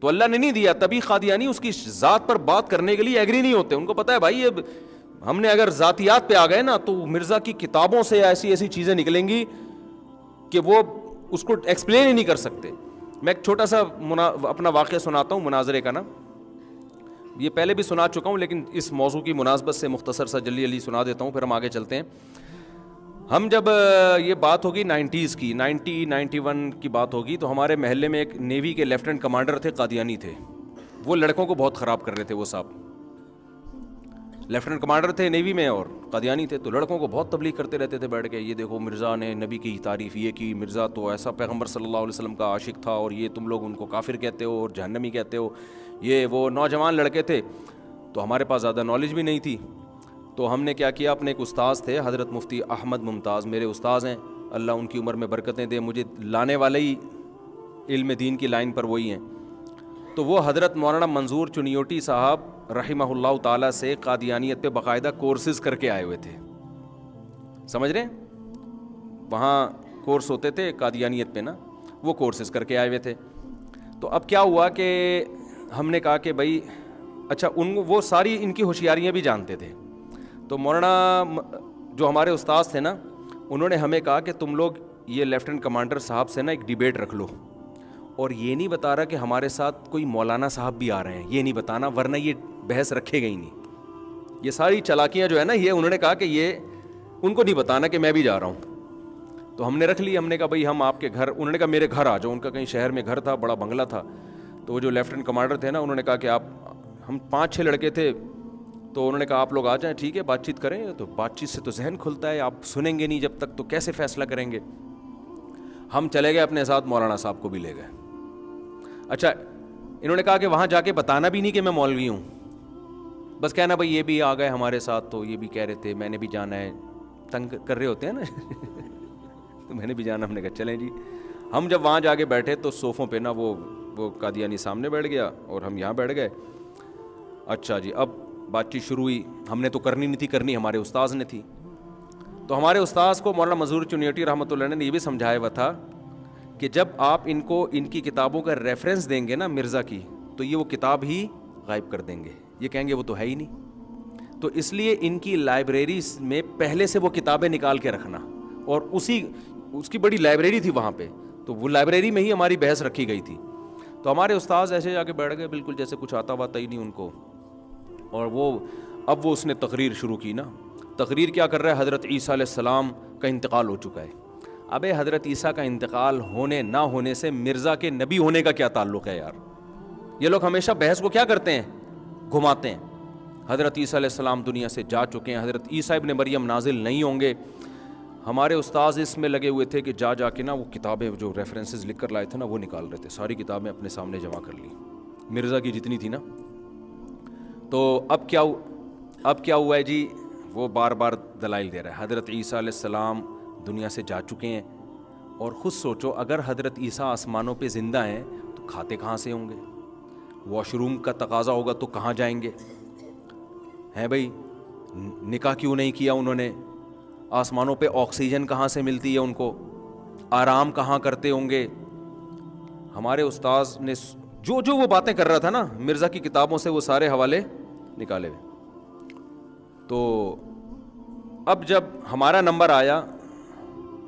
تو اللہ نے نہیں دیا, تبھی قادیانی اس کی ذات پر بات کرنے کے لیے ایگری نہیں ہوتے. ان کو پتہ ہے بھائی یہ ہم نے اگر ذاتیات پہ آ گئے نا تو مرزا کی کتابوں سے ایسی ایسی چیزیں نکلیں گی کہ وہ اس کو ایکسپلین ہی نہیں کر سکتے. میں ایک چھوٹا سا اپنا واقعہ سناتا ہوں مناظرے کا نا, یہ پہلے بھی سنا چکا ہوں لیکن اس موضوع کی مناسبت سے مختصر سا جلدی سنا دیتا ہوں, پھر ہم آگے چلتے ہیں. ہم جب یہ بات ہوگی 90s کی 91 کی بات ہوگی, تو ہمارے محلے میں ایک نیوی کے لیفٹیننٹ کمانڈر تھے, قادیانی تھے. وہ لڑکوں کو بہت خراب کر رہے تھے. وہ صاحب لیفٹیننٹ کمانڈر تھے نیوی میں اور قادیانی تھے, تو لڑکوں کو بہت تبلیغ کرتے رہتے تھے بیٹھ کے, یہ دیکھو مرزا نے نبی کی تعریف یہ کی, مرزا تو ایسا پیغمبر صلی اللہ علیہ وسلم کا عاشق تھا, اور یہ تم لوگ ان کو کافر کہتے ہو اور جہنمی کہتے ہو. یہ وہ نوجوان لڑکے تھے, تو ہمارے پاس زیادہ نالج بھی نہیں تھی. تو ہم نے کیا کیا, اپنے ایک استاذ تھے حضرت مفتی احمد ممتاز, میرے استاذ ہیں, اللہ ان کی عمر میں برکتیں دے, مجھے لانے والے ہی علم دین کی لائن پر وہی ہیں. تو وہ حضرت مولانا منظور چنیوٹی صاحب رحمہ اللہ تعالیٰ سے قادیانیت پہ باقاعدہ کورسز کر کے آئے ہوئے تھے. سمجھ رہے ہیں, وہاں کورس ہوتے تھے قادیانیت پہ نا, وہ کورسز کر کے آئے ہوئے تھے. تو اب کیا ہوا کہ ہم نے کہا کہ بھائی اچھا, وہ ساری ان کی ہوشیاریاں بھی جانتے تھے. تو مولانا جو ہمارے استاذ تھے نا, انہوں نے ہمیں کہا کہ تم لوگ یہ لیفٹیننٹ کمانڈر صاحب سے نا ایک ڈیبیٹ رکھ لو, اور یہ نہیں بتا رہا کہ ہمارے ساتھ کوئی مولانا صاحب بھی آ رہے ہیں, یہ نہیں بتانا, ورنہ یہ بحث رکھے گا ہی نہیں. یہ ساری چالاکیاں جو ہے نا, یہ انہوں نے کہا کہ یہ ان کو نہیں بتانا کہ میں بھی جا رہا ہوں. تو ہم نے رکھ لی. ہم نے کہا بھائی ہم آپ کے گھر, انہوں نے کہا میرے گھر آ جاؤ. ان کا کہیں شہر میں گھر تھا, بڑا بنگلہ تھا. تو وہ جو لیفٹیننٹ کمانڈر تھے نا, انہوں نے کہا کہ آپ, ہم 5-6 لڑکے تھے, تو انہوں نے کہا آپ لوگ آ جائیں, ٹھیک ہے بات چیت کریں. تو بات چیت سے تو ذہن کھلتا ہے, آپ سنیں گے نہیں جب تک, تو کیسے فیصلہ کریں گے. ہم چلے گئے, اپنے ساتھ مولانا صاحب کو بھی لے گئے. اچھا, انہوں نے کہا کہ وہاں جا کے بتانا بھی نہیں کہ میں مولوی ہوں, بس کہنا بھائی یہ بھی آ گئے ہمارے ساتھ, تو یہ بھی کہہ رہے تھے میں نے بھی جانا ہے, تنگ کر رہے ہوتے ہیں نا تو میں نے بھی جانا. ہم نے کہا چلیں جی. ہم جب وہاں جا کے بیٹھے تو صوفوں پہ نا وہ قادیانی سامنے بیٹھ گیا اور ہم یہاں بیٹھ گئے. اچھا جی, اب بات چیت شروع ہوئی. ہم نے تو کرنی نہیں تھی, کرنی ہمارے استاذ نے تھی. تو ہمارے استاذ کو مولانا منظور چنیوٹی رحمۃ اللہ نے یہ بھی سمجھایا ہوا تھا کہ جب آپ ان کو ان کی کتابوں کا ریفرنس دیں گے نا مرزا کی, تو یہ وہ کتاب ہی غائب کر دیں گے, یہ کہیں گے وہ تو ہے ہی نہیں. تو اس لیے ان کی لائبریری میں پہلے سے وہ کتابیں نکال کے رکھنا, اور اس کی بڑی لائبریری تھی وہاں پہ, تو وہ لائبریری میں ہی ہماری بحث رکھی گئی تھی. تو ہمارے استاذ ایسے جا کے بیٹھ گئے بالکل جیسے کچھ آتا واتا ہی نہیں ان کو. اور اب اس نے تقریر شروع کی نا. تقریر کیا کر رہا ہے, حضرت عیسیٰ علیہ السلام کا انتقال ہو چکا ہے. ابے حضرت عیسیٰ کا انتقال ہونے نہ ہونے سے مرزا کے نبی ہونے کا کیا تعلق ہے یار. یہ لوگ ہمیشہ بحث کو کیا کرتے ہیں, گھماتے ہیں. حضرت عیسیٰ علیہ السلام دنیا سے جا چکے ہیں, حضرت عیسیٰ ابن مریم نازل نہیں ہوں گے. ہمارے استاذ اس میں لگے ہوئے تھے کہ جا کے نا وہ کتابیں جو ریفرنسز لکھ کر لائے تھے نا وہ نکال رہے تھے. ساری کتابیں اپنے سامنے جمع کر لی, مرزا کی جتنی تھی نا. تو اب کیا ہوا ہے جی, وہ بار بار دلائل دے رہا ہے. حضرت عیسیٰ علیہ السلام دنیا سے جا چکے ہیں, اور خود سوچو اگر حضرت عیسیٰ آسمانوں پہ زندہ ہیں تو کھاتے کہاں سے ہوں گے, واش روم کا تقاضا ہوگا تو کہاں جائیں گے ہیں بھائی, نکاح کیوں نہیں کیا انہوں نے, آسمانوں پہ آکسیجن کہاں سے ملتی ہے ان کو, آرام کہاں کرتے ہوں گے. ہمارے استاذ نے جو وہ باتیں کر رہا تھا نا مرزا کی کتابوں سے, وہ سارے حوالے نکالے ہوئے. تو اب جب ہمارا نمبر آیا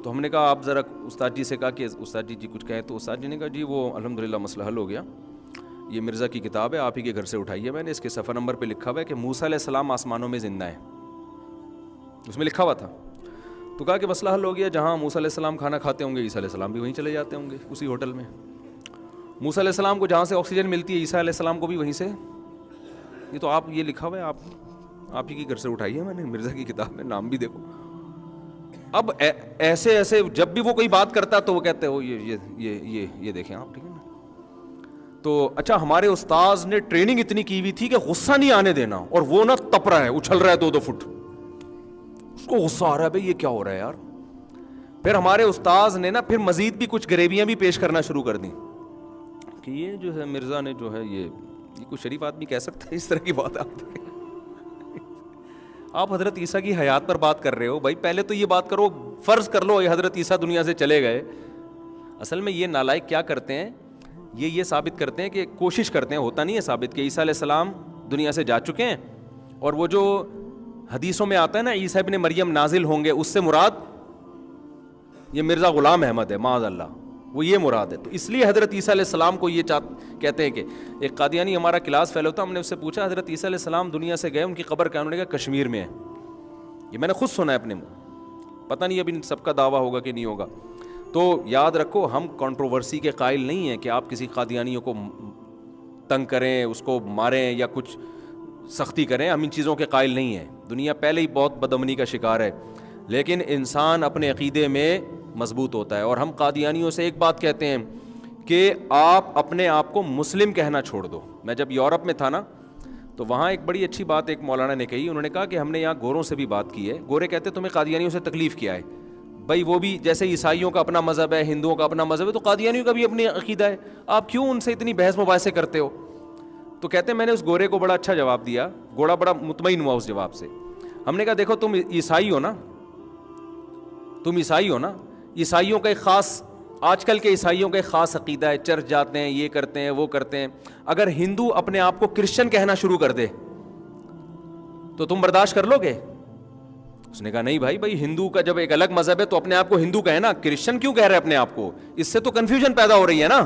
تو ہم نے کہا آپ ذرا استاد جی سے کہا کہ استاد جی کچھ کہیں, تو استاد جی نے کہا جی وہ الحمدللہ مسئلہ حل ہو گیا, یہ مرزا کی کتاب ہے, آپ ہی کے گھر سے اٹھائیے. میں نے اس کے صفحہ نمبر پہ لکھا ہوا ہے کہ موسیٰ علیہ السلام آسمانوں میں زندہ ہیں, اس میں لکھا ہوا تھا. تو کہا کہ مسئلہ حل ہو گیا, جہاں موسیٰ علیہ السلام کھانا کھاتے ہوں گے عیسیٰ علیہ السلام بھی وہیں چلے جاتے ہوں گے اسی ہوٹل میں. موسیٰ علیہ السلام کو جہاں سے آکسیجن ملتی ہے عیسیٰ علیہ السلام کو بھی وہیں سے. یہ تو آپ یہ لکھا ہوا ہے, آپ ہی کے گھر سے اٹھائیے. میں نے مرزا کی کتاب میں نام بھی دیکھو. اب ایسے جب بھی وہ کوئی بات کرتا تو وہ کہتے ہو یہ دیکھیں آپ, ٹھیک ہے نا. تو اچھا, ہمارے استاذ نے ٹریننگ اتنی کی ہوئی تھی کہ غصہ نہیں آنے دینا, اور وہ نا تپ رہا ہے, اچھل رہا ہے 2-2 فٹ, اس کو غصہ آ رہا ہے بھائی یہ کیا ہو رہا ہے یار. پھر ہمارے استاذ نے نا پھر مزید بھی کچھ غریبیاں بھی پیش کرنا شروع کر دیں کہ یہ جو ہے مرزا نے جو ہے یہ کوئی شریف آدمی کہہ سکتا ہے اس طرح کی بات. آپ حضرت عیسیٰ کی حیات پر بات کر رہے ہو, بھائی پہلے تو یہ بات کرو, فرض کر لو یہ حضرت عیسیٰ دنیا سے چلے گئے, اصل میں یہ نالائق کیا کرتے ہیں, یہ ثابت کرتے ہیں کہ کوشش کرتے ہیں, ہوتا نہیں ہے ثابت, کہ عیسیٰ علیہ السلام دنیا سے جا چکے ہیں, اور وہ جو حدیثوں میں آتا ہے نا عیسیٰ ابن مریم نازل ہوں گے, اس سے مراد یہ مرزا غلام احمد ہے معاذ اللہ, وہ یہ مراد ہے. تو اس لیے حضرت عیسیٰ علیہ السلام کو یہ کہتے ہیں کہ ایک قادیانی ہمارا کلاس فیلو تھا, ہم نے اس سے پوچھا حضرت عیسیٰ علیہ السلام دنیا سے گئے, ان کی قبر کہاں؟ انہوں نے کہا کشمیر میں ہے. یہ میں نے خود سنا ہے اپنے منہ, پتہ نہیں اب ان سب کا دعویٰ ہوگا کہ نہیں ہوگا. تو یاد رکھو, ہم کنٹروورسی کے قائل نہیں ہیں کہ آپ کسی قادیانیوں کو تنگ کریں, اس کو ماریں یا کچھ سختی کریں, ہم ان چیزوں کے قائل نہیں ہیں. دنیا پہلے ہی بہت بدامنی کا شکار ہے, لیکن انسان اپنے عقیدے میں مضبوط ہوتا ہے. اور ہم قادیانیوں سے ایک بات کہتے ہیں کہ آپ اپنے آپ کو مسلم کہنا چھوڑ دو. میں جب یورپ میں تھا نا, تو وہاں ایک بڑی اچھی بات ایک مولانا نے کہی. انہوں نے کہا کہ ہم نے یہاں گوروں سے بھی بات کی ہے, گورے کہتے تمہیں قادیانیوں سے تکلیف کیا ہے؟ بھائی وہ بھی جیسے عیسائیوں کا اپنا مذہب ہے, ہندوؤں کا اپنا مذہب ہے, تو قادیانیوں کا بھی اپنی عقیدہ ہے, آپ کیوں ان سے اتنی بحث مباحثے کرتے ہو؟ تو کہتے ہیں میں نے اس گورے کو بڑا اچھا جواب دیا, گوڑا بڑا مطمئن ہوا اس جواب سے. ہم نے کہا دیکھو تم عیسائی ہو نا, تم عیسائی ہو نا, عیسائیوں کا ایک خاص, آج کل کے عیسائیوں کا ایک خاص عقیدہ ہے, چرچ جاتے ہیں, یہ کرتے ہیں, وہ کرتے ہیں. اگر ہندو اپنے آپ کو کرسچن کہنا شروع کر دے تو تم برداشت کر لو گے؟ اس نے کہا نہیں بھائی ہندو کا جب ایک الگ مذہب ہے تو اپنے آپ کو ہندو کہے نا, کرسچن کیوں کہہ رہے اپنے آپ کو؟ اس سے تو کنفیوژن پیدا ہو رہی ہے نا.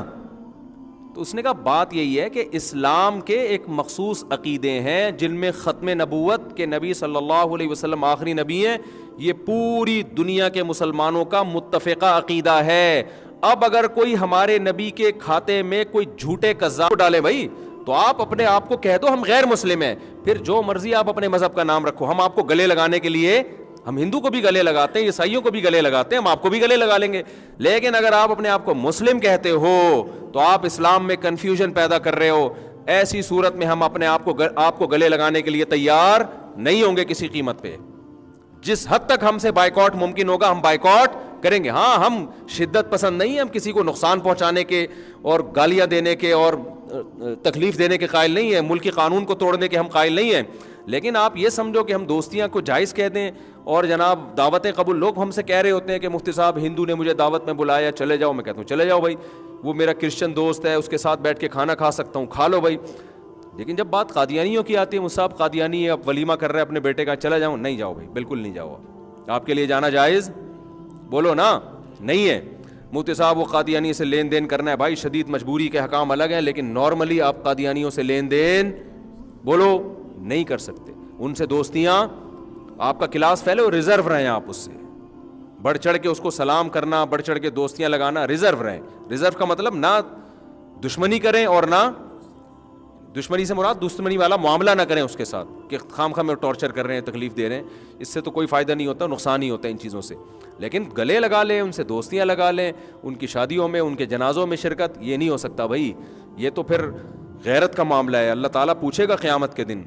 تو اس نے کہا بات یہی ہے کہ اسلام کے ایک مخصوص عقیدے ہیں جن میں ختم نبوت کے نبی صلی اللہ علیہ وسلم آخری نبی ہیں, یہ پوری دنیا کے مسلمانوں کا متفقہ عقیدہ ہے. اب اگر کوئی ہمارے نبی کے کھاتے میں کوئی جھوٹے قذاب ڈالے بھائی, تو آپ اپنے آپ کو کہہ دو ہم غیر مسلم ہیں, پھر جو مرضی آپ اپنے مذہب کا نام رکھو. ہم آپ کو گلے لگانے کے لیے, ہم ہندو کو بھی گلے لگاتے ہیں, عیسائیوں کو بھی گلے لگاتے ہیں, ہم آپ کو بھی گلے لگا لیں گے. لیکن اگر آپ اپنے آپ کو مسلم کہتے ہو تو آپ اسلام میں کنفیوژن پیدا کر رہے ہو. ایسی صورت میں ہم اپنے آپ کو گلے لگانے کے لیے تیار نہیں ہوں گے کسی قیمت پہ. جس حد تک ہم سے بائیکاٹ ممکن ہوگا ہم بائیکاٹ کریں گے. ہاں ہم شدت پسند نہیں ہیں, ہم کسی کو نقصان پہنچانے کے اور گالیاں دینے کے اور تکلیف دینے کے قائل نہیں ہیں, ملکی قانون کو توڑنے کے ہم قائل نہیں ہیں. لیکن آپ یہ سمجھو کہ ہم دوستیاں کو جائز کہہ دیں, اور جناب دعوتیں قبول, لوگ ہم سے کہہ رہے ہوتے ہیں کہ مفتی صاحب ہندو نے مجھے دعوت میں بلایا, چلے جاؤ. میں کہتا ہوں چلے جاؤ بھائی, وہ میرا کرسچن دوست ہے, اس کے ساتھ بیٹھ کے کھانا کھا سکتا ہوں, کھا لو بھائی. لیکن جب بات قادیانیوں کی آتی ہے, مصعب قادیانی ہے, اب ولیمہ کر رہے ہیں اپنے بیٹے کا, چلا جاؤں؟ نہیں جاؤ بھائی, بالکل نہیں جاؤ. آپ کے لیے جانا جائز بولو نا نہیں ہے. مفتی صاحب وہ قادیانی سے لین دین کرنا ہے بھائی, شدید مجبوری کے حکام الگ ہیں, لیکن نارملی آپ قادیانیوں سے لین دین بولو نہیں کر سکتے. ان سے دوستیاں, آپ کا کلاس فیلو, ریزرو رہیں آپ اس سے, بڑھ چڑھ کے اس کو سلام کرنا, بڑھ چڑھ کے دوستیاں لگانا, ریزرو رہیں. ریزرو کا مطلب نہ دشمنی کریں اور نہ دشمنی سے مراد دشمنی والا معاملہ نہ کریں اس کے ساتھ کہ خام خام میں ٹارچر کر رہے ہیں, تکلیف دے رہے ہیں. اس سے تو کوئی فائدہ نہیں ہوتا, نقصان ہی ہوتا ہے ان چیزوں سے. لیکن گلے لگا لیں, ان سے دوستیاں لگا لیں, ان کی شادیوں میں, ان کے جنازوں میں شرکت, یہ نہیں ہو سکتا بھائی. یہ تو پھر غیرت کا معاملہ ہے. اللہ تعالیٰ پوچھے گا قیامت کے دن,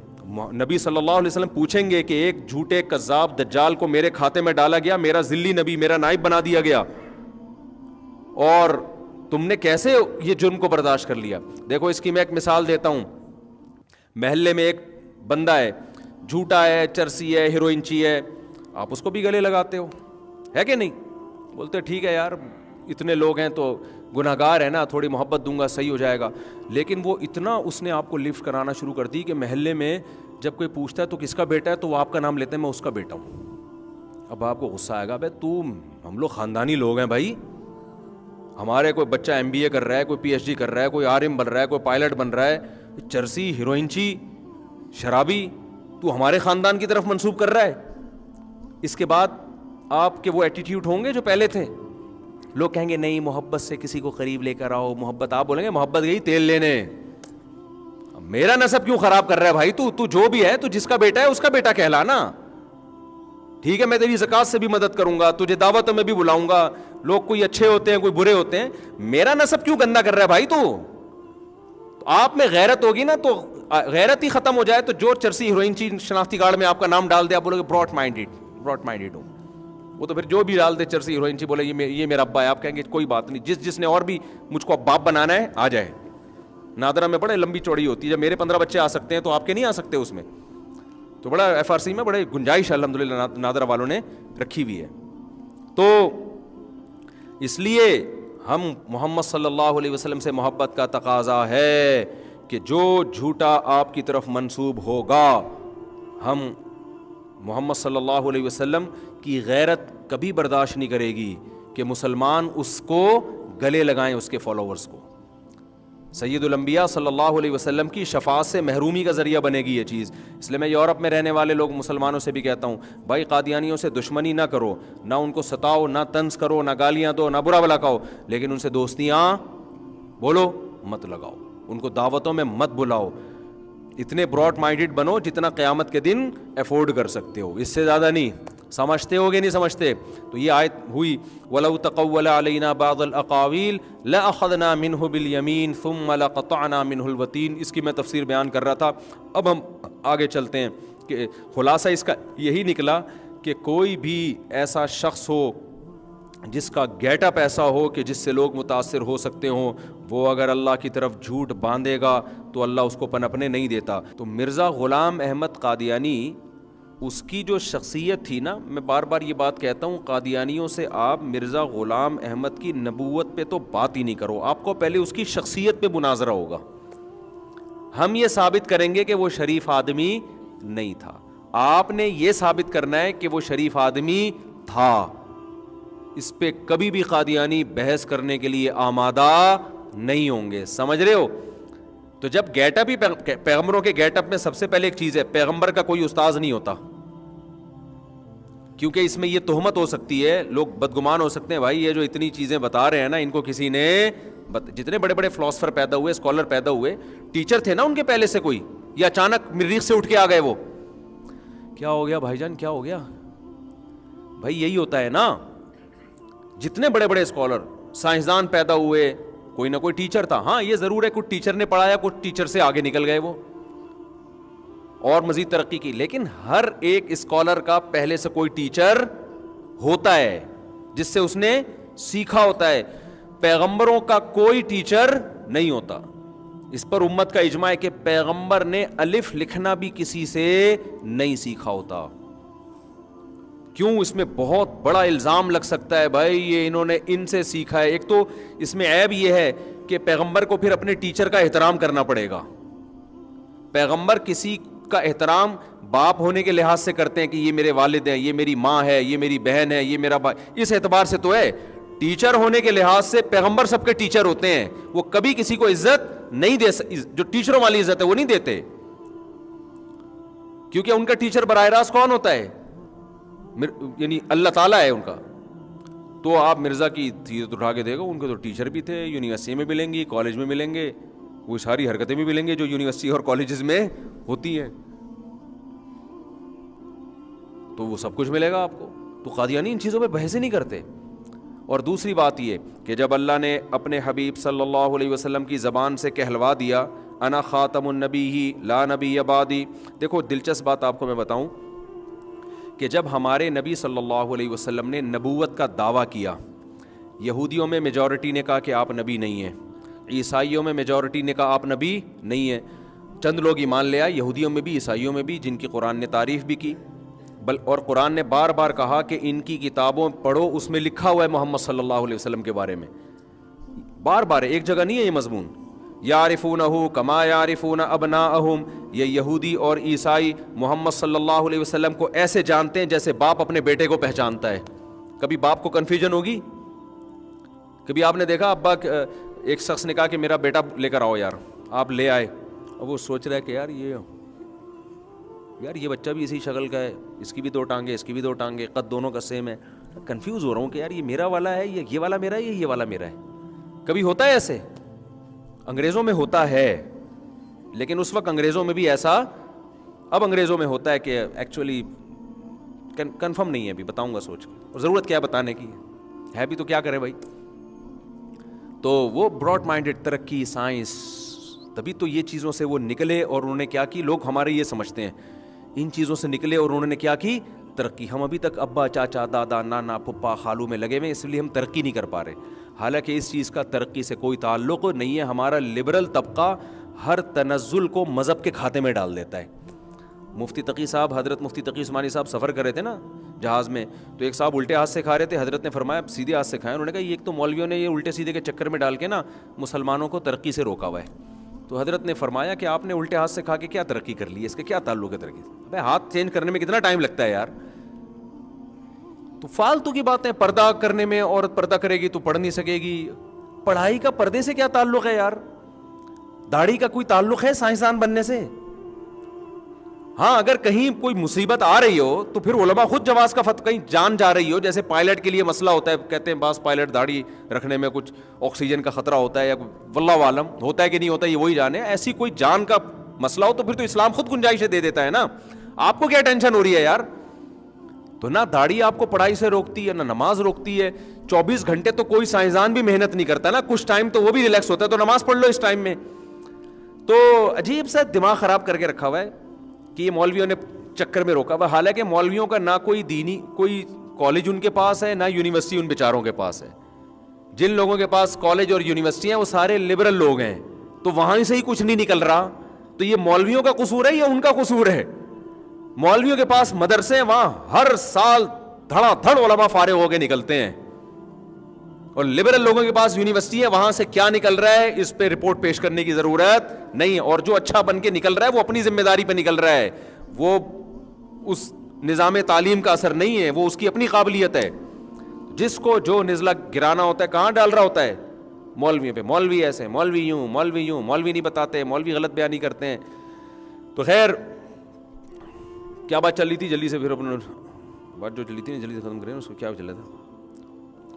نبی صلی اللہ علیہ وسلم پوچھیں گے کہ ایک جھوٹے کذاب دجال کو میرے کھاتے میں ڈالا گیا, میرا ذلی نبی, میرا نائب بنا دیا گیا, اور تم نے کیسے یہ جرم کو برداشت کر لیا. دیکھو اس کی میں ایک مثال دیتا ہوں. محلے میں ایک بندہ ہے, جھوٹا ہے, چرسی ہے, ہیروئنچی ہے, آپ اس کو بھی گلے لگاتے ہو, ہے کہ نہیں؟ بولتے ٹھیک ہے یار اتنے لوگ ہیں تو گناہگار ہے نا, تھوڑی محبت دوں گا صحیح ہو جائے گا. لیکن وہ اتنا اس نے آپ کو لفٹ کرانا شروع کر دی کہ محلے میں جب کوئی پوچھتا ہے تو کس کا بیٹا ہے, تو وہ آپ کا نام لیتے ہیں, میں اس کا بیٹا ہوں. اب آپ کو غصہ آئے گا, بھائی ہم لوگ خاندانی لوگ ہیں بھائی, ہمارے کوئی بچہ MBA کر رہا ہے, کوئی PhD کر رہا ہے, کوئی RM بن رہا ہے, کوئی پائلٹ بن رہا ہے, چرسی, ہیروئنچی, شرابی, تو ہمارے خاندان کی طرف منسوب کر رہا ہے. اس کے بعد آپ کے وہ ایٹیٹیوڈ ہوں گے جو پہلے تھے. لوگ کہیں گے نہیں محبت سے کسی کو قریب لے کر آؤ, محبت. آپ بولیں گے محبت گئی تیل لینے, میرا نسب کیوں خراب کر رہا ہے بھائی, تو جو بھی ہے, تو جس کا بیٹا ہے اس کا بیٹا کہلانا. ٹھیک ہے میں تیری زکات سے بھی مدد کروں گا, تجھے دعوتوں میں بھی بلاؤں گا, لوگ کوئی اچھے ہوتے ہیں کوئی برے ہوتے ہیں, میرا نسب کیوں گندا کر رہا ہے بھائی. تو آپ میں غیرت ہوگی نا, تو غیرت ہی ختم ہو جائے تو جو چرسی ہیروئنچی شناختی کارڈ میں آپ کا نام ڈال دے, آپ بولو گے براڈ مائنڈیڈ ہوں. وہ تو پھر جو بھی ڈال دے چرسی ہیروئنچی, بولے یہ میرا ابا ہے, آپ کہیں گے کوئی بات نہیں, جس نے اور بھی مجھ کو باپ بنانا ہے آ جائے. نادرہ میں بڑے لمبی چوڑی ہوتی ہے, جب میرے 15 بچے آ سکتے ہیں تو آپ کے نہیں آ سکتے اس میں, تو بڑا FRC میں بڑے گنجائش الحمدللہ نادرہ والوں نے رکھی ہوئی ہے. تو اس لیے ہم محمد صلی اللہ علیہ وسلم سے محبت کا تقاضا ہے کہ جو جھوٹا آپ کی طرف منسوب ہوگا، ہم محمد صلی اللہ علیہ وسلم کی غیرت کبھی برداشت نہیں کرے گی کہ مسلمان اس کو گلے لگائیں، اس کے فالوورز کو۔ سید الانبیاء صلی اللہ علیہ وسلم کی شفاعت سے محرومی کا ذریعہ بنے گی یہ چیز۔ اس لیے میں یورپ میں رہنے والے لوگ مسلمانوں سے بھی کہتا ہوں، بھائی قادیانیوں سے دشمنی نہ کرو، نہ ان کو ستاؤ، نہ طنز کرو، نہ گالیاں دو، نہ برا بھلا کہو، لیکن ان سے دوستیاں بولو مت لگاؤ، ان کو دعوتوں میں مت بلاؤ۔ اتنے براڈ مائنڈڈ بنو جتنا قیامت کے دن افورڈ کر سکتے ہو، اس سے زیادہ نہیں۔ سمجھتے ہو گے نہیں سمجھتے؟ تو یہ آیت ہوئی وَلَوْ تَقَوَّلَ عَلَيْنَا بَعْضَ الْأَقَاوِيلِ لَأَخَذْنَا مِنْهُ بِالْيَمِينِ ثُمَّ لَقَطَعْنَا مِنْهُ الْوَتِينَ۔ اس کی میں تفسیر بیان کر رہا تھا، اب ہم آگے چلتے ہیں کہ خلاصہ اس کا یہی نکلا کہ کوئی بھی ایسا شخص ہو جس کا گیٹ اپ ایسا ہو کہ جس سے لوگ متاثر ہو سکتے ہوں، وہ اگر اللہ کی طرف جھوٹ باندھے گا تو اللہ اس کو پنپنے نہیں دیتا۔ تو مرزا غلام احمد قادیانی، اس کی جو شخصیت تھی نا، میں بار بار یہ بات کہتا ہوں، قادیانیوں سے آپ مرزا غلام احمد کی نبوت پہ تو بات ہی نہیں کرو، آپ کو پہلے اس کی شخصیت پہ مناظرہ ہوگا۔ ہم یہ ثابت کریں گے کہ وہ شریف آدمی نہیں تھا، آپ نے یہ ثابت کرنا ہے کہ وہ شریف آدمی تھا۔ اس پہ کبھی بھی قادیانی بحث کرنے کے لیے آمادہ نہیں ہوں گے، سمجھ رہے ہو؟ تو جب گیٹ اپ ہی پیغمبروں کے گیٹ اپ میں سب سے پہلے ایک چیز ہے، پیغمبر کا کوئی استاذ نہیں ہوتا، کیونکہ اس میں یہ تہمت ہو سکتی ہے، لوگ بدگمان ہو سکتے ہیں، بھائی یہ جو اتنی چیزیں بتا رہے ہیں نا، ان کو کسی نے جتنے بڑے بڑے فلاسفر پیدا ہوئے، اسکالر پیدا ہوئے، ٹیچر تھے نا ان کے پہلے سے کوئی، یا اچانک مریخ سے اٹھ کے آ گئے وہ؟ کیا ہو گیا بھائی جان، کیا ہو گیا؟ بھائی یہی ہوتا ہے نا، جتنے بڑے بڑے اسکالر سائنسدان پیدا ہوئے، کوئی نہ کوئی ٹیچر تھا۔ ہاں یہ ضرور ہے کچھ ٹیچر نے پڑھایا، کچھ ٹیچر سے آگے نکل گئے وہ اور مزید ترقی کی، لیکن ہر ایک اسکالر کا پہلے سے کوئی ٹیچر ہوتا ہے جس سے اس نے سیکھا ہوتا ہے۔ پیغمبروں کا کوئی ٹیچر نہیں ہوتا، اس پر امت کا اجماع ہے کہ پیغمبر نے الف لکھنا بھی کسی سے نہیں سیکھا ہوتا۔ کیوں؟ اس میں بہت بڑا الزام لگ سکتا ہے، بھائی یہ انہوں نے ان سے سیکھا ہے۔ ایک تو اس میں عیب یہ ہے کہ پیغمبر کو پھر اپنے ٹیچر کا احترام کرنا پڑے گا۔ پیغمبر کسی کا احترام باپ ہونے کے لحاظ سے کرتے ہیں کہ یہ میرے والد ہیں، یہ میری ماں ہے، یہ میری بہن ہے، یہ میرا بھائی، اس اعتبار سے تو ہے۔ ٹیچر ہونے کے لحاظ سے پیغمبر سب کے ٹیچر ہوتے ہیں، وہ کبھی کسی کو عزت نہیں دے، جو ٹیچروں والی عزت ہے وہ نہیں دیتے، کیونکہ ان کا ٹیچر براہ راست کون ہوتا ہے؟ یعنی اللہ تعالیٰ ہے ان کا۔ تو آپ مرزا کی سیرت اٹھا کے دیکھو، ان کے تو ٹیچر بھی تھے، یونیورسٹی میں ملیں گی، کالج میں ملیں گے، وہ ساری حرکتیں بھی ملیں گے جو یونیورسٹی اور کالجز میں ہوتی ہیں، تو وہ سب کچھ ملے گا آپ کو۔ تو قادیانی ان چیزوں پہ بحث ہی نہیں کرتے۔ اور دوسری بات یہ کہ جب اللہ نے اپنے حبیب صلی اللہ علیہ وسلم کی زبان سے کہلوا دیا انا خاتم النبی لا نبی بعدی، دیکھو دلچسپ بات آپ کو میں بتاؤں کہ جب ہمارے نبی صلی اللہ علیہ وسلم نے نبوت کا دعویٰ کیا، یہودیوں میں میجورٹی نے کہا کہ آپ نبی نہیں ہیں، عیسائیوں میں میجورٹی نے کہا آپ نبی نہیں ہیں، چند لوگ ایمان لے آئے، یہودیوں میں بھی عیسائیوں میں بھی، جن کی قرآن نے تعریف بھی کی، اور قرآن نے بار بار کہا کہ ان کی کتابوں پڑھو، اس میں لکھا ہوا ہے محمد صلی اللہ علیہ وسلم کے بارے میں، بار بار، ایک جگہ نہیں ہے یہ مضمون۔ یعرفونہ کما یعرفون ابناءہم، یہ یہودی اور عیسائی محمد صلی اللہ علیہ وسلم کو ایسے جانتے ہیں جیسے باپ اپنے بیٹے کو پہچانتا ہے۔ کبھی باپ کو کنفیوژن ہوگی؟ کبھی آپ نے دیکھا ابا، ایک شخص نے کہا کہ میرا بیٹا لے کر آؤ یار، آپ لے آئے، اور وہ سوچ رہا ہے کہ یار یہ بچہ بھی اسی شکل کا ہے، اس کی بھی دو ٹانگیں، اس کی بھی دو ٹانگیں، قد دونوں کا سیم ہے، کنفیوز ہو رہا ہوں کہ یار یہ میرا والا ہے، یہ والا میرا ہے، یہ والا میرا ہے۔ کبھی ہوتا ہے ایسے؟ انگریزوں میں ہوتا ہے، لیکن اس وقت انگریزوں میں بھی ایسا، اب انگریزوں میں ہوتا ہے کہ ایکچولی کنفرم نہیں ہے، ابھی بتاؤں گا سوچ کے، اور ضرورت کیا بتانے کی ہے بھی تو کیا کرے بھائی۔ تو وہ براڈ مائنڈڈ، ترقی، سائنس، تبھی تو یہ چیزوں سے وہ نکلے، اور انہوں نے کیا کی، لوگ ہمارے یہ سمجھتے ہیں ان چیزوں سے نکلے اور انہوں نے کیا کی، ترقی۔ ہم ابھی تک ابا، چاچا، دادا، نانا، پھپھا، خالو میں لگے ہوئے، اس لیے ہم ترقی نہیں کر پا رہے، حالانکہ اس چیز کا ترقی سے کوئی تعلق نہیں ہے۔ ہمارا لبرل طبقہ ہر تنزل کو مذہب کے کھاتے میں ڈال دیتا ہے، مفتی تقی صاحب، حضرت مفتی تقی عثمانی صاحب سفر کر رہے تھے نا جہاز میں، تو ایک صاحب الٹے ہاتھ سے کھا رہے تھے، حضرت نے فرمایا سیدھے ہاتھ سے کھائیں. انہوں نے کہا یہ ایک تو مولویوں نے یہ الٹے سیدھے کے چکر میں ڈال کے نا مسلمانوں کو ترقی سے روکا ہوا ہے. تو حضرت نے فرمایا کہ آپ نے الٹے ہاتھ سے کھا کے کیا ترقی کر لی ہے، اس کے کیا تعلق ہے ترقی سے؟ بھائی ہاتھ چینج کرنے میں کتنا ٹائم لگتا ہے یار. تو فالتو کی باتیں، پردہ کرنے میں عورت پردہ کرے گی تو پڑھ نہیں سکے گی. پڑھائی کا پردے سے کیا تعلق ہے یار؟ داڑھی کا کوئی تعلق ہے سائنسدان بننے سے؟ ہاں اگر کہیں کوئی مصیبت آ رہی ہو تو پھر علماء خود جواز کا کہیں جان جا رہی ہو، جیسے پائلٹ کے لیے مسئلہ ہوتا ہے، کہتے ہیں بعض پائلٹ داڑھی رکھنے میں کچھ آکسیجن کا خطرہ ہوتا ہے یا واللہ عالم ہوتا ہے کہ نہیں ہوتا ہے، یہ وہی جانے. ایسی کوئی جان کا مسئلہ ہو تو پھر تو اسلام خود گنجائشیں دے دیتا ہے نا. آپ کو کیا ٹینشن ہو رہی ہے یار؟ تو نہ داڑھی آپ کو پڑھائی سے روکتی ہے نہ نماز روکتی ہے. 24 گھنٹے تو کوئی سائنسدان بھی محنت نہیں کرتا نا، کچھ ٹائم تو وہ بھی ریلیکس ہوتا ہے، تو نماز پڑھ لو اس ٹائم میں. تو عجیب سا دماغ خراب کر کے رکھا ہوا ہے کہ یہ مولویوں نے چکر میں روکا ہوا. حالانکہ مولویوں کا نہ کوئی دینی کوئی کالج ان کے پاس ہے، نہ یونیورسٹی ان بیچاروں کے پاس ہے. جن لوگوں کے پاس کالج اور یونیورسٹی ہیں وہ سارے لبرل لوگ ہیں، تو وہاں سے ہی کچھ نہیں نکل رہا. تو یہ مولویوں کا قصور ہے یا ان کا قصور ہے؟ مولویوں کے پاس مدرسے ہیں، وہاں ہر سال دھڑا دھڑ علماء فارغ ہو کے نکلتے ہیں، اور لبرل لوگوں کے پاس یونیورسٹی ہے، وہاں سے کیا نکل رہا ہے اس پہ رپورٹ پیش کرنے کی ضرورت نہیں ہے. اور جو اچھا بن کے نکل رہا ہے وہ اپنی ذمہ داری پہ نکل رہا ہے، وہ اس نظام تعلیم کا اثر نہیں ہے، وہ اس کی اپنی قابلیت ہے. جس کو جو نزلہ گرانا ہوتا ہے کہاں ڈال رہا ہوتا ہے؟ مولویوں پہ. مولوی ایسے، مولوی یوں، مولوی یوں، مولوی نہیں بتاتے، مولوی غلط بیانی کرتے ہیں. تو خیر کیا بات چل رہی تھی؟ جلدی سے پھر اپنے بات جو چلی تھی نا جلدی سے ختم کریں. اس کو کیا چل رہا تھا؟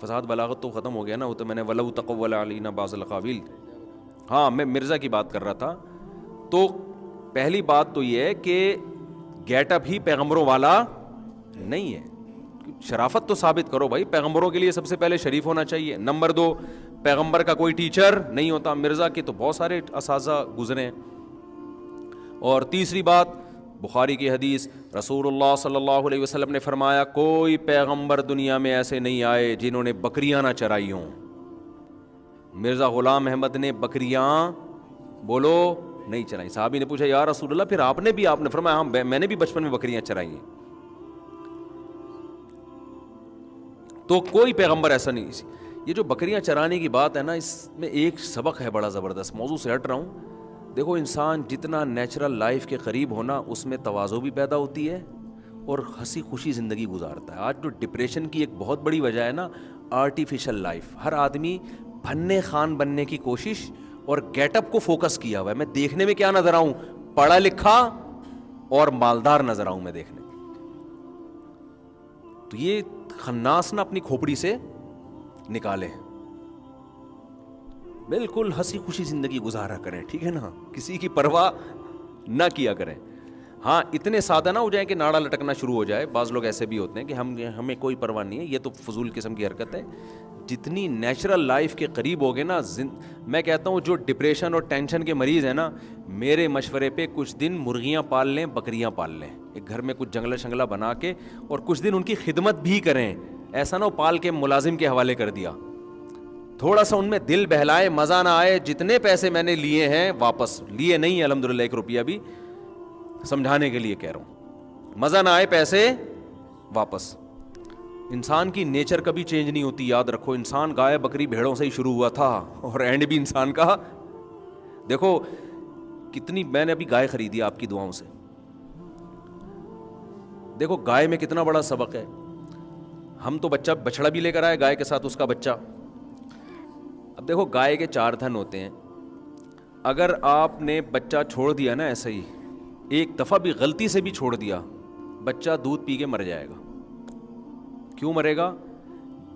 فساد بلاغت تو ختم ہو گیا نا، وہ تو میں نے ولو تقول علینا بعض الاقاویل. ہاں میں مرزا کی بات کر رہا تھا. تو پہلی بات تو یہ ہے کہ گیٹ اپ ہی پیغمبروں والا نہیں ہے. شرافت تو ثابت کرو بھائی، پیغمبروں کے لیے سب سے پہلے شریف ہونا چاہیے. نمبر 2، پیغمبر کا کوئی ٹیچر نہیں ہوتا، مرزا کے تو بہت سارے اساتذہ گزرے ہیں. اور تیسری بات، بخاری کی حدیث، رسول اللہ صلی اللہ علیہ وسلم نے فرمایا کوئی پیغمبر دنیا میں ایسے نہیں آئے جنہوں نے بکریاں نہ چرائی ہوں. مرزا غلام احمد نے بکریاں بولو نہیں چرائی. صحابی نے پوچھا یا رسول اللہ پھر آپ نے بھی؟ آپ نے فرمایا ہاں میں نے بھی بچپن میں بکریاں چرائی ہیں. تو کوئی پیغمبر ایسا نہیں. یہ جو بکریاں چرانے کی بات ہے نا، اس میں ایک سبق ہے بڑا زبردست. موضوع سے ہٹ رہا ہوں. دیکھو انسان جتنا نیچرل لائف کے قریب ہونا اس میں تواضع بھی پیدا ہوتی ہے اور ہنسی خوشی زندگی گزارتا ہے. آج جو ڈپریشن کی ایک بہت بڑی وجہ ہے نا، آرٹیفیشل لائف. ہر آدمی فن خان بننے کی کوشش اور گیٹ اپ کو فوکس کیا ہوا ہے. میں دیکھنے میں کیا نظر آؤں؟ پڑھا لکھا اور مالدار نظر آؤں میں دیکھنے. تو یہ خناس نہ اپنی کھوپڑی سے نکالے، بالکل ہنسی خوشی زندگی گزارا کریں، ٹھیک ہے نا؟ کسی کی پرواہ نہ کیا کریں. ہاں اتنے سادہ نہ ہو جائیں کہ ناڑا لٹکنا شروع ہو جائے. بعض لوگ ایسے بھی ہوتے ہیں کہ ہمیں کوئی پرواہ نہیں ہے. یہ تو فضول قسم کی حرکت ہے. جتنی نیچرل لائف کے قریب ہوگے نا، میں کہتا ہوں جو ڈپریشن اور ٹینشن کے مریض ہیں نا، میرے مشورے پہ کچھ دن مرغیاں پال لیں، بکریاں پال لیں. ایک گھر میں کچھ جنگلہ شنگلہ بنا کے اور کچھ دن ان کی خدمت بھی کریں. ایسا نہ ہو پال کے ملازم کے حوالے کر دیا. تھوڑا سا ان میں دل بہلائے، مزہ نہ آئے. جتنے پیسے میں نے لیے ہیں واپس لیے نہیں ہیں الحمدللہ، 1 روپیہ بھی، سمجھانے کے لیے کہہ رہا ہوں. مزہ نہ آئے پیسے واپس. انسان کی نیچر کبھی چینج نہیں ہوتی، یاد رکھو. انسان گائے بکری بھیڑوں سے ہی شروع ہوا تھا اور اینڈ بھی انسان کا. دیکھو کتنی میں نے ابھی گائے خریدی آپ کی دعاؤں سے. دیکھو گائے میں کتنا بڑا سبق ہے. ہم تو بچڑا بھی لے کر آئے گائے کے ساتھ اس کا بچہ. اب دیکھو گائے کے 4 دھن ہوتے ہیں. اگر آپ نے بچہ چھوڑ دیا نا ایسے ہی، ایک دفعہ بھی غلطی سے بھی چھوڑ دیا، بچہ دودھ پی کے مر جائے گا. کیوں مرے گا؟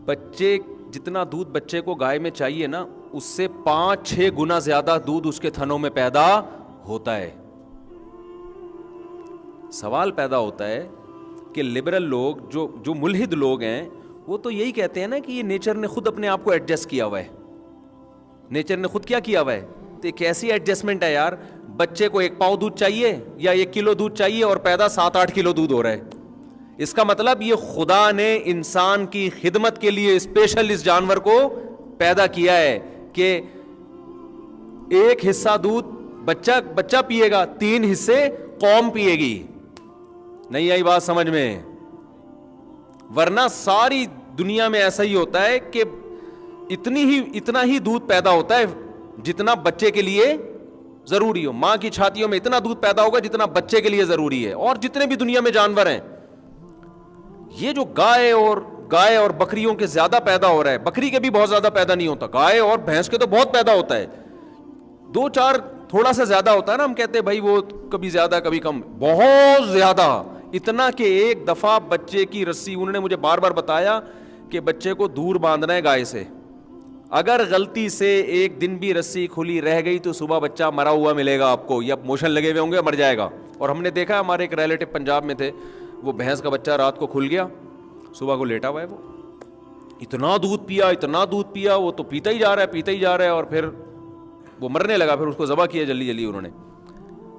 بچے جتنا دودھ بچے کو گائے میں چاہیے نا، اس سے 5-6 گنا زیادہ دودھ اس کے تھنوں میں پیدا ہوتا ہے. سوال پیدا ہوتا ہے کہ لبرل لوگ جو ملحد لوگ ہیں وہ تو یہی کہتے ہیں نا کہ یہ نیچر نے خود اپنے آپ کو ایڈجسٹ کیا ہوا ہے. نیچر نے خود کیا کیا ہوا ہے؟ تو ایک ایسی ایڈجسٹمنٹ ہے یار. بچے کو 1 پاؤ دودھ چاہیے یا 1 کلو دودھ چاہیے اور پیدا 7-8 کلو دودھ ہو رہا ہے. اس کا مطلب یہ خدا نے انسان کی خدمت کے لیے اسپیشل اس جانور کو پیدا کیا ہے کہ 1 حصہ دودھ بچہ پیے گا، 3 حصے قوم پیے گی. نہیں آئی بات سمجھ میں؟ ورنہ ساری دنیا میں ایسا ہی ہوتا ہے کہ اتنا ہی دودھ پیدا ہوتا ہے جتنا بچے کے لیے ضروری ہو. ماں کی چھاتیوں میں اتنا دودھ پیدا ہوگا جتنا بچے کے لیے ضروری ہے. اور جتنے بھی دنیا میں جانور ہیں, یہ جو گائے اور بکریوں کے زیادہ پیدا ہو رہا ہے, بکری کے بھی بہت زیادہ پیدا نہیں ہوتا, گائے اور بھینس کے تو بہت پیدا ہوتا ہے, 2-4 تھوڑا سا زیادہ ہوتا ہے نا, ہم کہتے ہیں بھائی وہ کبھی زیادہ کبھی کم, بہت زیادہ, اتنا کہ ایک دفعہ بچے کی رسی, انہوں نے مجھے بار بار بتایا کہ بچے کو دور باندھنا ہے گائے سے, اگر غلطی سے ایک دن بھی رسی کھلی رہ گئی تو صبح بچہ مرا ہوا ملے گا آپ کو, یا موشن لگے ہوئے ہوں گے, مر جائے گا. اور ہم نے دیکھا, ہمارے ایک ریلیٹو پنجاب میں تھے, وہ بھینس کا بچہ رات کو کھل گیا, صبح کو لیٹا ہوا ہے, وہ اتنا دودھ پیا, وہ تو پیتا ہی جا رہا ہے, اور پھر وہ مرنے لگا, پھر اس کو ذبح کیا جلدی انہوں نے.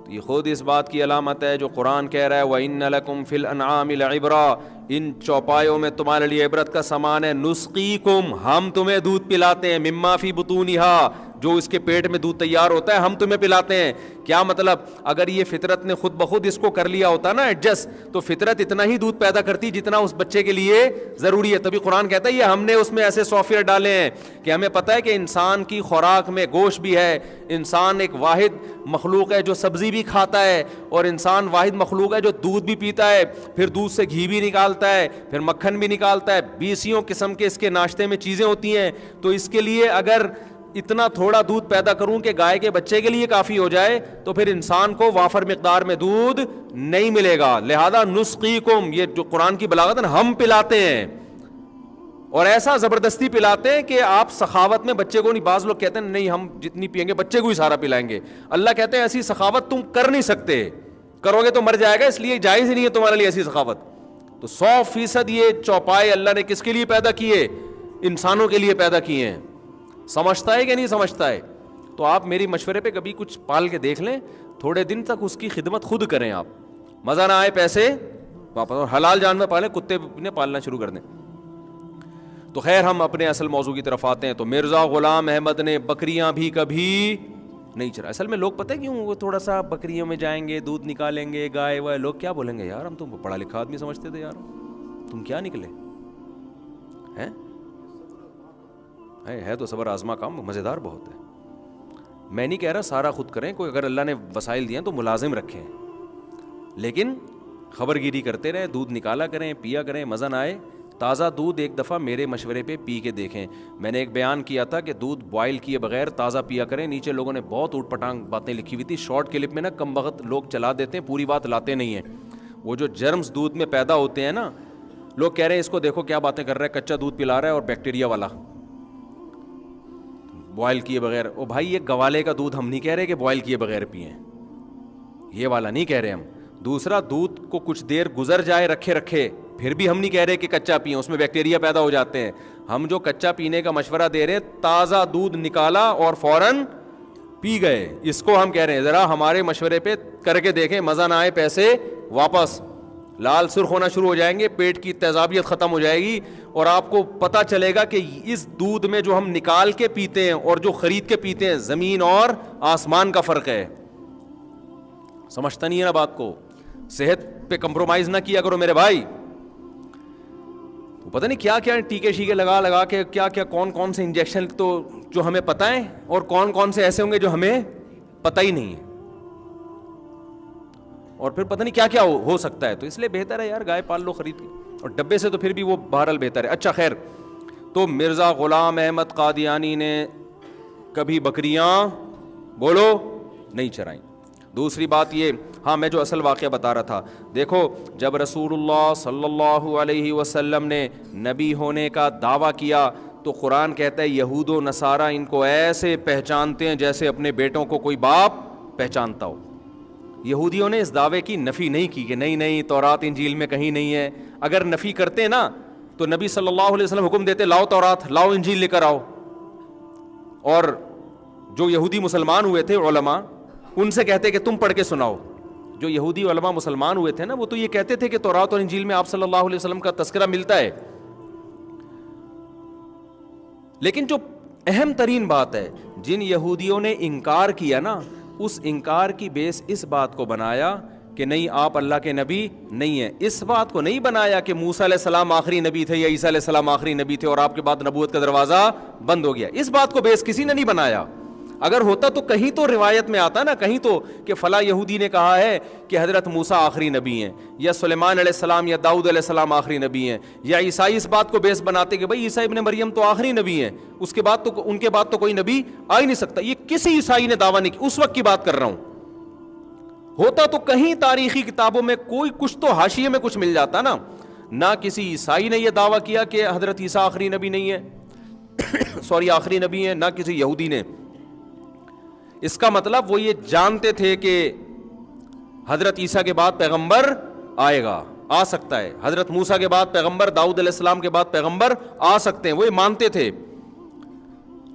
تو یہ خود اس بات کی علامت ہے جو قرآن کہہ رہا ہے وَإِنَّ لَكُمْ فِي الْأَنْعَامِ لَعِبْرَةً, ان چوپایوں میں تمہارے لیے عبرت کا سامان ہے. نُسْقِيكُمْ, ہم تمہیں دودھ پلاتے ہیں, مِمَّا فِي بُطُونِهَا, جو اس کے پیٹ میں دودھ تیار ہوتا ہے ہم تمہیں پلاتے ہیں. کیا مطلب؟ اگر یہ فطرت نے خود بخود اس کو کر لیا ہوتا نا ایڈجسٹ, تو فطرت اتنا ہی دودھ پیدا کرتی جتنا اس بچے کے لیے ضروری ہے. تبھی قرآن کہتا ہے یہ ہم نے اس میں ایسے سافٹ ویئر ڈالے ہیں کہ ہمیں پتہ ہے کہ انسان کی خوراک میں گوشت بھی ہے, انسان ایک واحد مخلوق ہے جو سبزی بھی کھاتا ہے, اور انسان واحد مخلوق ہے جو دودھ بھی پیتا ہے, پھر دودھ سے گھی بھی نکالتا ہے, پھر مکھن بھی نکالتا ہے, 20 قسم کے اس کے ناشتے میں چیزیں ہوتی ہیں. تو اس کے لیے اگر اتنا تھوڑا دودھ پیدا کروں کہ گائے کے بچے کے لیے کافی ہو جائے, تو پھر انسان کو وافر مقدار میں دودھ نہیں ملے گا. لہذا نسقیکم, یہ جو قرآن کی بلاغت ہے, ہم پلاتے ہیں, اور ایسا زبردستی پلاتے ہیں کہ آپ سخاوت میں بچے کو نہیں. بعض لوگ کہتے ہیں نہیں ہم جتنی پیئیں گے بچے کو ہی سارا پلائیں گے. اللہ کہتے ہیں ایسی سخاوت تم کر نہیں سکتے, کرو گے تو مر جائے گا, اس لیے جائز ہی نہیں ہے تمہارے لیے ایسی سخاوت. تو 100% یہ چوپائے اللہ نے کس کے لیے پیدا کیے؟ انسانوں کے لیے پیدا کیے ہیں. سمجھتا ہے کہ نہیں سمجھتا ہے؟ تو آپ میری مشورے پہ کبھی کچھ پال کے دیکھ لیں, تھوڑے دن تک اس کی خدمت خود کریں آپ, مزہ نہ آئے پیسے واپس, اور حلال جانور پالیں, کتے نے پالنا شروع کر دیں. تو خیر ہم اپنے اصل موضوع کی طرف آتے ہیں. تو مرزا غلام احمد نے بکریاں بھی کبھی نہیں چرا. اصل میں لوگ پتہ ہے کیوں, وہ تھوڑا سا بکریوں میں جائیں گے, دودھ نکالیں گے, گائے وائے, لوگ کیا بولیں گے, یار ہم تو پڑھا لکھا آدمی سمجھتے تھے, یار تم کیا نکلے ہیں. ہے تو صبر آزما کام, مزیدار بہت ہے. میں نہیں کہہ رہا سارا خود کریں, کوئی اگر اللہ نے وسائل دیے تو ملازم رکھیں, لیکن خبر گیری کرتے رہیں, دودھ نکالا کریں, پیا کریں, مزہ نہ آئے. تازہ دودھ ایک دفعہ میرے مشورے پہ پی کے دیکھیں. میں نے ایک بیان کیا تھا کہ دودھ بوائل کیے بغیر تازہ پیا کریں. نیچے لوگوں نے بہت اوٹ پٹانگ باتیں لکھی ہوئی تھی, شارٹ کلپ میں نا کم وقت لوگ چلا دیتے ہیں, پوری بات لاتے نہیں ہیں. وہ جو جرمز دودھ میں پیدا ہوتے ہیں نا, لوگ کہہ رہے ہیں اس کو دیکھو کیا باتیں کر رہا ہے, کچا دودھ پلا رہا ہے اور بیکٹیریا والا, بوائل کیے بغیر. او بھائی یہ گوالے کا دودھ ہم نہیں کہہ رہے کہ بوائل کیے بغیر پئیں, یہ والا نہیں کہہ رہے ہم. دوسرا دودھ کو کچھ دیر گزر جائے رکھے, پھر بھی ہم نہیں کہہ رہے کہ کچا پئیں, اس میں بیکٹیریا پیدا ہو جاتے ہیں. ہم جو کچا پینے کا مشورہ دے رہے ہیں, تازہ دودھ نکالا اور فوراً پی گئے, اس کو ہم کہہ رہے ہیں ذرا ہمارے مشورے پہ کر کے دیکھیں, مزہ نہ آئے پیسے واپس. لال سرخ ہونا شروع ہو جائیں گے, پیٹ کی تیزابیت ختم ہو جائے گی, اور آپ کو پتہ چلے گا کہ اس دودھ میں جو ہم نکال کے پیتے ہیں اور جو خرید کے پیتے ہیں, زمین اور آسمان کا فرق ہے. سمجھتا نہیں ہے نا بات کو. صحت پہ کمپرومائز نہ کیا کرو میرے بھائی. پتہ نہیں کیا کیا ٹیکے شیکے لگا کے کیا کون سے انجیکشن تو جو ہمیں پتہ ہیں, اور کون سے ایسے ہوں گے جو ہمیں پتہ ہی نہیں ہے, اور پھر پتہ نہیں کیا ہو سکتا ہے. تو اس لیے بہتر ہے یار گائے پال لو خرید کے, اور ڈبے سے تو پھر بھی وہ بہرحال بہتر ہے. اچھا خیر, تو مرزا غلام احمد قادیانی نے کبھی بکریاں بولو نہیں چرائیں. دوسری بات یہ, ہاں میں جو اصل واقعہ بتا رہا تھا, دیکھو جب رسول اللہ صلی اللہ علیہ وسلم نے نبی ہونے کا دعویٰ کیا تو قرآن کہتا ہے یہود و نصارہ ان کو ایسے پہچانتے ہیں جیسے اپنے بیٹوں کو کوئی باپ پہچانتا ہو. یہودیوں نے اس دعوے کی نفی نہیں کی کہ نہیں تورات انجیل میں کہیں نہیں ہے. اگر نفی کرتے نا تو نبی صلی اللہ علیہ وسلم حکم دیتے لاؤ تورات, لاؤ انجیل لے کر آؤ. اور جو یہودی مسلمان ہوئے تھے علماء, ان سے کہتے کہ تم پڑھ کے سناؤ. جو یہودی علماء مسلمان ہوئے تھے نا, وہ تو یہ کہتے تھے کہ تورات اور انجیل میں آپ صلی اللہ علیہ وسلم کا تذکرہ ملتا ہے. لیکن جو اہم ترین بات ہے, جن یہودیوں نے انکار کیا نا, اس انکار کی بیس اس بات کو بنایا کہ نہیں آپ اللہ کے نبی نہیں ہیں. اس بات کو نہیں بنایا کہ موسیٰ علیہ السلام آخری نبی تھے یا عیسیٰ علیہ السلام آخری نبی تھے اور آپ کے بعد نبوت کا دروازہ بند ہو گیا. اس بات کو بیس کسی نے نہیں بنایا. اگر ہوتا تو کہیں تو روایت میں آتا نا, کہیں تو کہ فلاں یہودی نے کہا ہے کہ حضرت موسیٰ آخری نبی ہیں, یا سلیمان علیہ السلام یا داؤد علیہ السلام آخری نبی ہیں, یا عیسائی اس بات کو بیس بناتے کہ بھائی عیسیٰ ابن مریم تو آخری نبی ہیں, اس کے بعد تو ان کے بعد تو کوئی نبی آ ہی نہیں سکتا. یہ کسی عیسائی نے دعویٰ نہیں کیا, اس وقت کی بات کر رہا ہوں. ہوتا تو کہیں تاریخی کتابوں میں کوئی کچھ تو حاشیے میں کچھ مل جاتا نا. نہ کسی عیسائی نے یہ دعویٰ کیا کہ حضرت عیسیٰ آخری نبی نہیں ہے آخری نبی ہیں, نہ کسی یہودی نے. اس کا مطلب وہ یہ جانتے تھے کہ حضرت عیسیٰ کے بعد پیغمبر آئے گا, آ سکتا ہے, حضرت موسیٰ کے بعد پیغمبر, داؤد علیہ السلام کے بعد پیغمبر آ سکتے ہیں, وہ یہ مانتے تھے.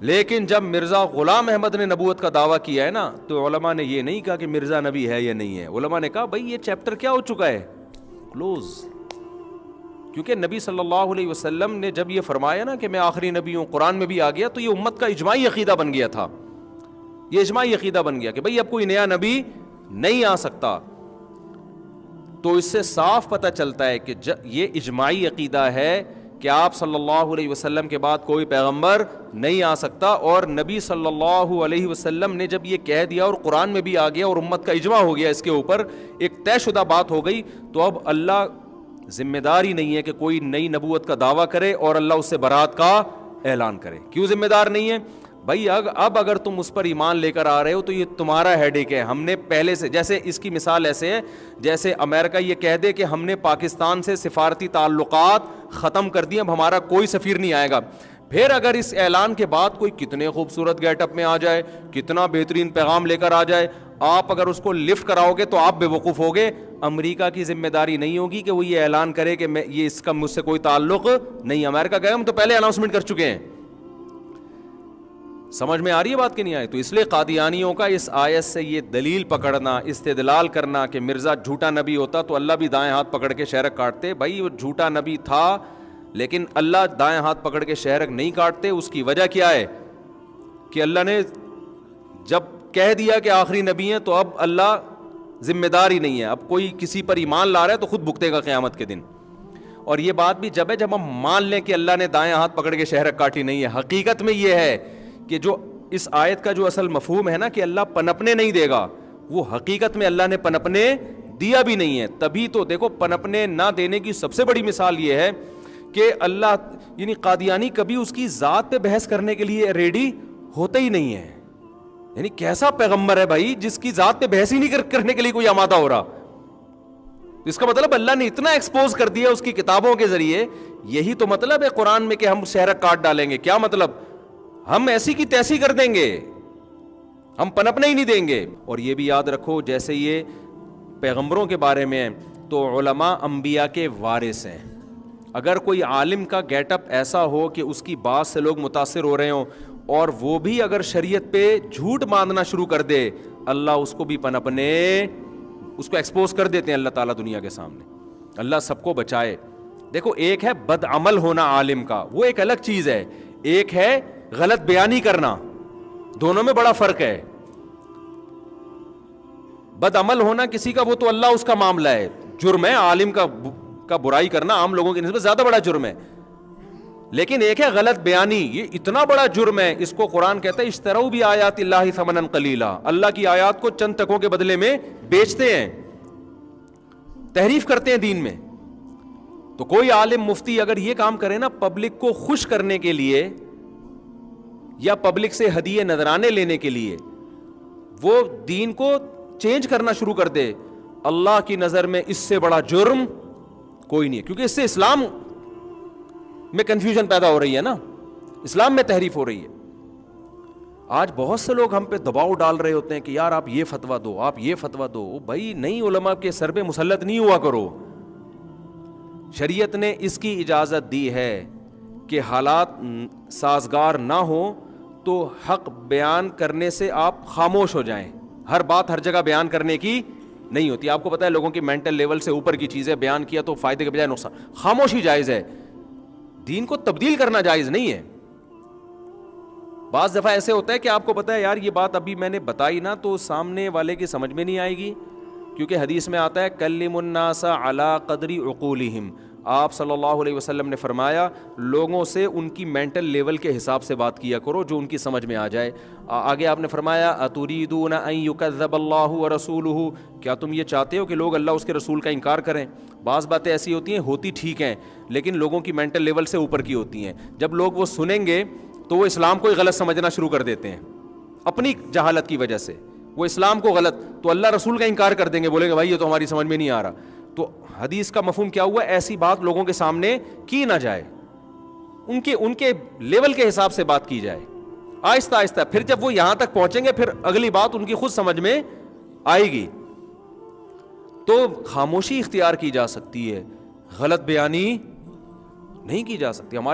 لیکن جب مرزا غلام احمد نے نبوت کا دعویٰ کیا ہے نا, تو علماء نے یہ نہیں کہا کہ مرزا نبی ہے یا نہیں ہے. علماء نے کہا بھائی یہ چیپٹر کیا ہو چکا ہے, کلوز. کیونکہ نبی صلی اللہ علیہ وسلم نے جب یہ فرمایا نا کہ میں آخری نبی ہوں, قرآن میں بھی آ گیا, تو یہ امت کا اجماعی عقیدہ بن گیا تھا. یہ اجماعی عقیدہ بن گیا کہ بھائی اب کوئی نیا نبی نہیں آ سکتا. تو اس سے صاف پتہ چلتا ہے کہ یہ اجماعی عقیدہ ہے کہ آپ صلی اللہ علیہ وسلم کے بعد کوئی پیغمبر نہیں آ سکتا. اور نبی صلی اللہ علیہ وسلم نے جب یہ کہہ دیا اور قرآن میں بھی آ گیا اور امت کا اجماع ہو گیا اس کے اوپر, ایک طے شدہ بات ہو گئی, تو اب اللہ ذمہ دار ہی نہیں ہے کہ کوئی نئی نبوت کا دعویٰ کرے اور اللہ اس سے برات کا اعلان کرے. کیوں ذمہ دار نہیں ہے بھائی؟ اب اگر تم اس پر ایمان لے کر آ رہے ہو تو یہ تمہارا ہیڈ ایک ہے. ہم نے پہلے سے, جیسے اس کی مثال ایسے ہے جیسے امریکہ یہ کہہ دے کہ ہم نے پاکستان سے سفارتی تعلقات ختم کر دیے, اب ہمارا کوئی سفیر نہیں آئے گا. پھر اگر اس اعلان کے بعد کوئی کتنے خوبصورت گیٹ اپ میں آ جائے, کتنا بہترین پیغام لے کر آ جائے, آپ اگر اس کو لفٹ کراؤ گے تو آپ بے وقوف ہوگے. امریکہ کی ذمہ داری نہیں ہوگی کہ وہ یہ اعلان کرے کہ یہ اس کا مجھ سے کوئی تعلق نہیں. امریکہ گئے, ہم تو پہلے اناؤنسمنٹ کر چکے ہیں. سمجھ میں آ رہی ہے بات کہ نہیں آئی؟ تو اس لیے قادیانیوں کا اس آیت سے یہ دلیل پکڑنا, استدلال کرنا کہ مرزا جھوٹا نبی ہوتا تو اللہ بھی دائیں ہاتھ پکڑ کے شہرک کاٹتے. بھائی وہ جھوٹا نبی تھا, لیکن اللہ دائیں ہاتھ پکڑ کے شہرک نہیں کاٹتے. اس کی وجہ کیا ہے کہ اللہ نے جب کہہ دیا کہ آخری نبی ہیں تو اب اللہ ذمہ دار ہی نہیں ہے. اب کوئی کسی پر ایمان لا رہا ہے تو خود بھگتے گا قیامت کے دن. اور یہ بات بھی جب ہم مان لیں کہ اللہ نے دائیں ہاتھ پکڑ کے شہرک کاٹی نہیں ہے. حقیقت میں یہ ہے کہ جو اس آیت کا جو اصل مفہوم ہے نا کہ اللہ پنپنے نہیں دے گا, وہ حقیقت میں اللہ نے پنپنے دیا بھی نہیں ہے. تبھی تو دیکھو پنپنے نہ دینے کی سب سے بڑی مثال یہ ہے کہ اللہ یعنی قادیانی کبھی اس کی ذات پہ بحث کرنے کے لیے ریڈی ہوتا ہی نہیں ہے. یعنی کیسا پیغمبر ہے بھائی جس کی ذات پہ بحث ہی نہیں کرنے کے لیے کوئی آمادہ ہو رہا. اس کا مطلب اللہ نے اتنا ایکسپوز کر دیا اس کی کتابوں کے ذریعے. یہی تو مطلب ہے قرآن میں کہ ہم شہرک کاٹ ڈالیں گے. کیا مطلب؟ ہم ایسی کی تیسی کر دیں گے, ہم پنپنے ہی نہیں دیں گے. اور یہ بھی یاد رکھو جیسے یہ پیغمبروں کے بارے میں تو علماء انبیاء کے وارث ہیں. اگر کوئی عالم کا گیٹ اپ ایسا ہو کہ اس کی بات سے لوگ متاثر ہو رہے ہوں اور وہ بھی اگر شریعت پہ جھوٹ باندھنا شروع کر دے, اللہ اس کو بھی پنپنے, اس کو ایکسپوز کر دیتے ہیں اللہ تعالیٰ دنیا کے سامنے. اللہ سب کو بچائے. دیکھو ایک ہے بد عمل ہونا عالم کا, وہ ایک الگ چیز ہے. ایک ہے غلط بیانی کرنا, دونوں میں بڑا فرق ہے. بد عمل ہونا کسی کا وہ تو اللہ اس کا معاملہ ہے, جرم ہے. عالم کا برائی کرنا عام لوگوں کی نسبت زیادہ بڑا جرم ہے. لیکن ایک ہے غلط بیانی, یہ اتنا بڑا جرم ہے. اس کو قرآن کہتا ہے اشتروا بآیات اللہ ثمنا قلیلا, اللہ کی آیات کو چند ٹکوں کے بدلے میں بیچتے ہیں, تحریف کرتے ہیں دین میں. تو کوئی عالم مفتی اگر یہ کام کرے نا پبلک کو خوش کرنے کے لیے یا پبلک سے ہدیے نذرانے لینے کے لیے, وہ دین کو چینج کرنا شروع کر دے, اللہ کی نظر میں اس سے بڑا جرم کوئی نہیں ہے. کیونکہ اس سے اسلام میں کنفیوژن پیدا ہو رہی ہے نا, اسلام میں تحریف ہو رہی ہے. آج بہت سے لوگ ہم پہ دباؤ ڈال رہے ہوتے ہیں کہ یار آپ یہ فتویٰ دو, آپ یہ فتویٰ دو. بھائی نہیں, علماء کے سر پہ مسلط نہیں ہوا کرو. شریعت نے اس کی اجازت دی ہے کہ حالات سازگار نہ ہو تو حق بیان کرنے سے آپ خاموش ہو جائیں. ہر بات ہر جگہ بیان کرنے کی نہیں ہوتی. آپ کو پتہ ہے لوگوں کی مینٹل لیول سے اوپر کی چیزیں بیان کیا تو فائدے کے بجائے نقصان. خاموشی جائز ہے, دین کو تبدیل کرنا جائز نہیں ہے. بعض دفعہ ایسے ہوتا ہے کہ آپ کو پتہ ہے یار یہ بات ابھی میں نے بتائی نا تو سامنے والے کی سمجھ میں نہیں آئے گی, کیونکہ حدیث میں آتا ہے کلم الناس علی قدر عقولہم، آپ صلی اللہ علیہ وسلم نے فرمایا لوگوں سے ان کی مینٹل لیول کے حساب سے بات کیا کرو، جو ان کی سمجھ میں آ جائے۔ آگے آپ نے فرمایا اتریدون ان یکذب اللہ ورسولہ، کیا تم یہ چاہتے ہو کہ لوگ اللہ اس کے رسول کا انکار کریں؟ بعض باتیں ایسی ہوتی ہیں، ہوتی ٹھیک ہیں لیکن لوگوں کی مینٹل لیول سے اوپر کی ہوتی ہیں، جب لوگ وہ سنیں گے تو وہ اسلام کو ہی غلط سمجھنا شروع کر دیتے ہیں اپنی جہالت کی وجہ سے، وہ اسلام کو غلط، تو اللہ رسول کا انکار کر دیں گے، بولیں گے بھائی یہ تو ہماری سمجھ میں نہیں آ رہا۔ تو حدیث کا مفہوم کیا ہوا؟ ایسی بات لوگوں کے سامنے کی نہ جائے، ان کے لیول کے حساب سے بات کی جائے آہستہ آہستہ، پھر جب وہ یہاں تک پہنچیں گے پھر اگلی بات ان کی خود سمجھ میں آئے گی۔ تو خاموشی اختیار کی جا سکتی ہے، غلط بیانی نہیں کی جا سکتی۔ ہمارے